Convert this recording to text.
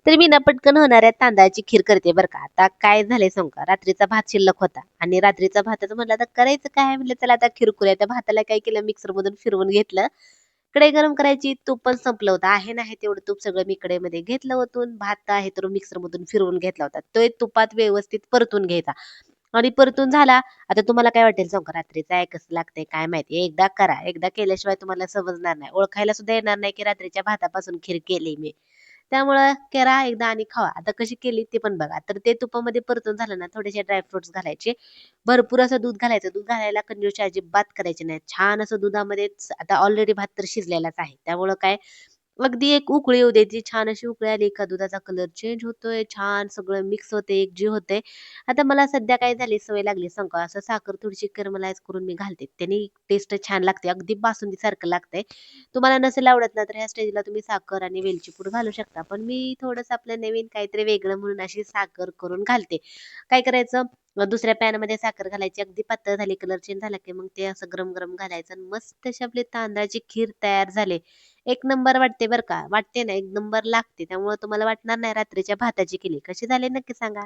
तर मी ना पटकन होणाऱ्या तांदळाची खीर करते बरं का. आता काय झालंय सांगू का, रात्रीचा भात शिल्लक होता आणि रात्रीचा भाताचं म्हटलं आता करायचं काय? म्हटलं चला आता खीर करूया. त्या भाताला काय केलं मिक्सरमधून फिरवून घेतलं. कढई गरम करायची, तूप पण संपलं होतं. आहे नाही तेवढं तूप सगळं मी कढईमध्ये घेतलं ओतून. भात आहे तर मिक्सरमधून फिरवून घेतला होता. तो तुपात व्यवस्थित परतून घ्यायचा आणि परतून झाला. आता तुम्हाला काय वाटेल सांगू का, रात्रीचं आहे कसं लागतंय काय माहिती. एकदा करा. एकदा केल्याशिवाय तुम्हाला समजणार नाही. ओळखायला सुद्धा येणार नाही की रात्रीच्या भातापासून खीर केली मी. त्यामुळं करा एकदा आणि खावा. आता कशी केली ते पण बघा. तर ते तुपामध्ये परतून झालं ना, थोडेसे ड्रायफ्रुट्स घालायचे. भरपूर असं दूध घालायचं. दूध घालायला कंजूसी अजिबात करायची नाही. छान असं दुधामध्येच आता ऑलरेडी भात तर शिजलेलाच आहे. त्यामुळं काय अगदी एक उकळी येऊ द्यायची. छान अशी उकळी आली का दुधाचा कलर चेंज होतोय. छान सगळं मिक्स होते, एकजीव होते. आता मला सध्या काय झाली सवय लागली सांगू का, असं साखर थोडीशी कॅरमलाइज करून मी घालते. त्यानी टेस्ट छान लागते. अगदी बासुंदीसारखं लागतंय. तुम्हाला नसेल आवडत ना, तर ह्या स्टेजला तुम्ही साखर आणि वेलची पूड घालू शकता. पण मी थोडंसं आपलं नवीन काहीतरी वेगळं म्हणून अशी साखर करून घालते. काय करायचं दुसऱ्या पॅनमध्ये साखर घालायची. अगदी पातळ झाली, कलर चेंज झाला की मग ते असं गरम-गरम घालायचं आणि मस्त अशी आपली तांदळाची खीर तयार झाली. एक नंबर वाटते बरं का. वाटते ना, एक नंबर लागते. त्यामुळे तुम्हाला वाटणार नाही रात्रीच्या भाताची केली. कशी झाली नक्की सांगा.